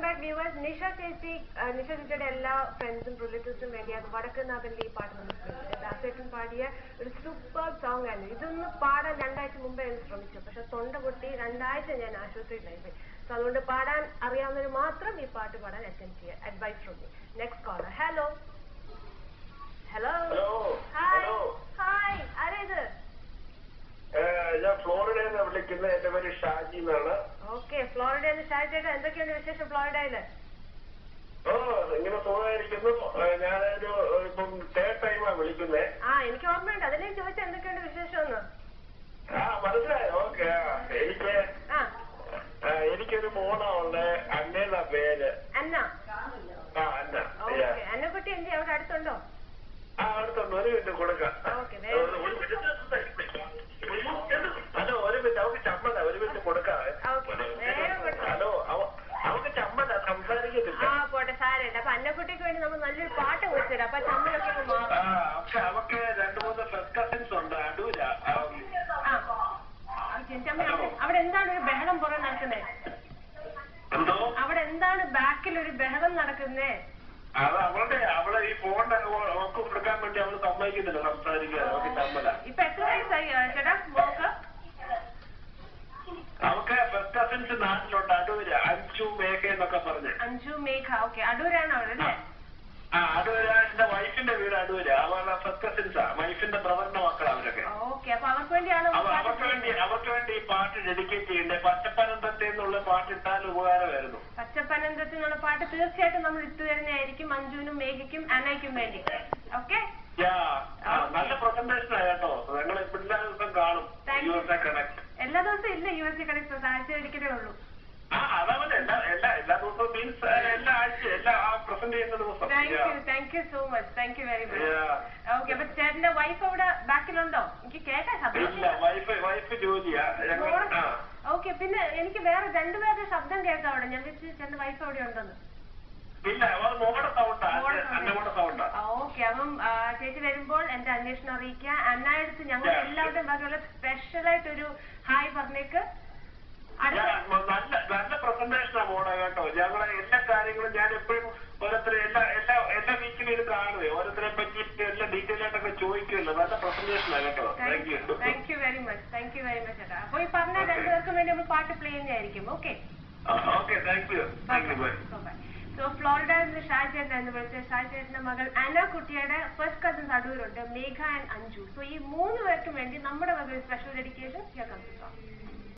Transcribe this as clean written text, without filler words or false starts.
back viewers. Nisha ചേച്ചിയുടെ എല്ലാ ഫ്രണ്ട്സും റിലേറ്റീവ്സും വേണ്ടി അത് വടക്കുന്നാഥന്റെ ഈ പാട്ട് നമുക്ക് ദാസേട്ടൻ പാടിയ ഒരു സൂപ്പർ സോങ് ആയിരുന്നു. ഇതൊന്ന് പാടാൻ 2 ആഴ്ച മുമ്പേ ഞാൻ ശ്രമിച്ചു, പക്ഷെ തൊണ്ട പൊട്ടി 2 ആഴ്ച ഞാൻ ആശുപത്രിയിലായി പോയി. സോ അതുകൊണ്ട് പാടാൻ അറിയാവുന്നവർ മാത്രം ഈ പാട്ട് പാടാൻ അറ്റൻഡ് ചെയ്യുക. Advice from me. Next caller. Hello hello hi hi, ആരാ ഇത്? ഞാൻ ഫ്ലോറിഡയിൽ നിന്ന് വിളിക്കുന്നത്. എന്റെ പേര് ഷാജി എന്നാണ്. ഓക്കെ, ഫ്ലോറിഡയിൽ നിന്ന് ഷാജി ചേട്ടാ, എന്തൊക്കെയുണ്ട് വിശേഷം ഫ്ലോറിഡയില്? ഇങ്ങനെ സുഖമായിരിക്കുന്നു. ഞാനൊരു ഇപ്പം തേർഡ് ടൈമാണ് വിളിക്കുന്നത്. എനിക്ക് ഓർമ്മയുണ്ട്, അതിലേ ചോദിച്ചാൽ എന്തൊക്കെയുണ്ട് വിശേഷം ഒന്ന്. മനസ്സിലായോ? ഓക്കെ. എനിക്കൊരു മോളുണ്ട്, അന്നേന്നാ പേര്. അന്ന. അന്നക്കുട്ടി എന്ത് അവിടെ അടുത്തുണ്ടോ? അടുത്തുണ്ട്. ഒരു മിനിറ്റ് കൊടുക്കാം. ഹലോ, ഒരു മിനിറ്റ്. അവർക്ക് ചമ്മല, ഒരു മിനിറ്റ് കൊടുക്കാവേ. ഹലോ, അവർക്ക് ചമ്മല, സംസാരിക്കത്തില്ല. പോട്ടെ, സാരമില്ല. അപ്പൊ അന്നക്കുട്ടിക്ക് വേണ്ടി നമ്മൾ നല്ലൊരു പാട്ട് വിളിച്ചിടാം. അപ്പൊ ചമ്മലൊക്കെ അവർക്ക് 2-3 ഫസ്റ്റ് കസിൻസ് ഉണ്ട് അടൂര. അവിടെ എന്താണ് ഒരു ബഹളം പുറം നടക്കുന്നേ? എന്തോ അവിടെ എന്താണ് ബാക്കിൽ ഒരു ബഹളം നടക്കുന്നേ? അത് അവളെ ഈ ഫോണിന്റെ ഒക്കെ കൊടുക്കാൻ വേണ്ടി അവള് സമ്മതിക്കുന്നില്ല സംസാരിക്കാൻ. അവർക്ക് ചമ്മല. ഇപ്പൊ എത്ര വയസ്സായി ചേട്ടാ മോക്ക്? അവക്ക് ഫസ്റ്റ് കസിൻസ് നാട്ടിലുണ്ട് അടൂര്. അഞ്ചു മേഘ എന്നൊക്കെ പറഞ്ഞ്. അഞ്ചു മേഘ. ഓക്കെ, അടൂരാണ് അവിടെ അല്ലേ? അടൂര. എന്റെ വൈഫിന്റെ വീട് അടൂര്. അവളുടെ ഫസ്റ്റ് കസിൻസാ. വൈഫിന്റെ ബ്രദറിന്റെ മക്കൾ അവരൊക്കെ. ഓക്കെ, അപ്പൊ അവർക്ക് വേണ്ടിയാണ് അവർക്ക് വേണ്ടി ഈ പാട്ട് ഡെഡിക്കേറ്റ് ചെയ്യണ്ടേ. പച്ചപ്പനന്തത്തെ എന്നുള്ള പാട്ട് ഇട്ടാൽ ഉപകാരമായിരുന്നു. പച്ചപ്പനന്തത്തിൽ നിന്നുള്ള പാട്ട് തീർച്ചയായിട്ടും നമ്മൾ ഇട്ടു തരുന്നതായിരിക്കും മഞ്ജുവിനും മേഘയ്ക്കും അനയ്ക്കും വേണ്ടി. ഓക്കെ, നല്ല പ്രസന്റേഷൻ ആയിട്ടോ. ഞങ്ങൾ എല്ലാ ദിവസം കാണും. എല്ലാ ദിവസവും ഇല്ല USA കണക്ട്, ആഴ്ച ഒരിക്കലേ ഉള്ളൂ. അതവല്ല, എല്ലാ ദിവസവും മീൻസ് എല്ലാ ആഴ്ച എല്ലാ പ്രസന്റ് ചെയ്യുന്ന ദിവസം. Thank you so much. Thank you very much. Okay, അപ്പൊ ചേട്ടന്റെ വൈഫ് അവിടെ ബാക്കിലുണ്ടോ? എനിക്ക് കേൾക്കാൻ ശബ്ദം. വൈഫ് ജോലിയാ. ഓക്കെ, പിന്നെ എനിക്ക് വേറെ 2 പേരുടെ ശബ്ദം കേൾക്കാം അവിടെ. ഞാൻ വെച്ച് ചേട്ടന്റെ വൈഫ് അവിടെ ഉണ്ടെന്ന്. ഓക്കെ, അപ്പം ചേച്ചി വരുമ്പോൾ എന്റെ അന്വേഷണം അറിയിക്കുക. അന്നായടുത്ത് ഞങ്ങൾ എല്ലാവരുടെയും ബാക്കിയുള്ള സ്പെഷ്യലായിട്ടൊരു ഹായ് പറഞ്ഞേക്ക്. നല്ല പ്രസന്റേഷനാ മോളെ കേട്ടോ. ഞങ്ങളെ എല്ലാ കാര്യങ്ങളും ഞാൻ എപ്പോഴും ഓരോരുത്തരെ എല്ലാ വീക്കിലും ഇത് കാണുവേ. ഓരോരുത്തരെ പറ്റി എല്ലാ ഡീറ്റെയിൽ ആയിട്ടൊക്കെ ചോദിക്കുമല്ലോ. നല്ല പ്രസന്റേഷനാ കേട്ടോ. Thank you very much. Thank you very much ചേട്ടാ. അപ്പൊ ഈ പറഞ്ഞ 2 പേർക്കും വേണ്ടി നമ്മൾ പാട്ട് പ്ലേ ചെയ്യുന്നതായിരിക്കും. Okay, thank you. സോ ഫ്ലോറിഡയിൽ നിന്ന് ഷാജി ചേട്ടൻ എന്ന് വിളിച്ച ഷാജി ചേട്ടന്റെ മകൾ അന കുട്ടിയുടെ ഫസ്റ്റ് കസിൻസ് അടൂരുണ്ട്, മേഘ ആൻഡ് അഞ്ജു. സോ ഈ 3 പേർക്കും വേണ്ടി നമ്മുടെ വക സ്പെഷ്യൽ ഡെഡിക്കേഷൻ.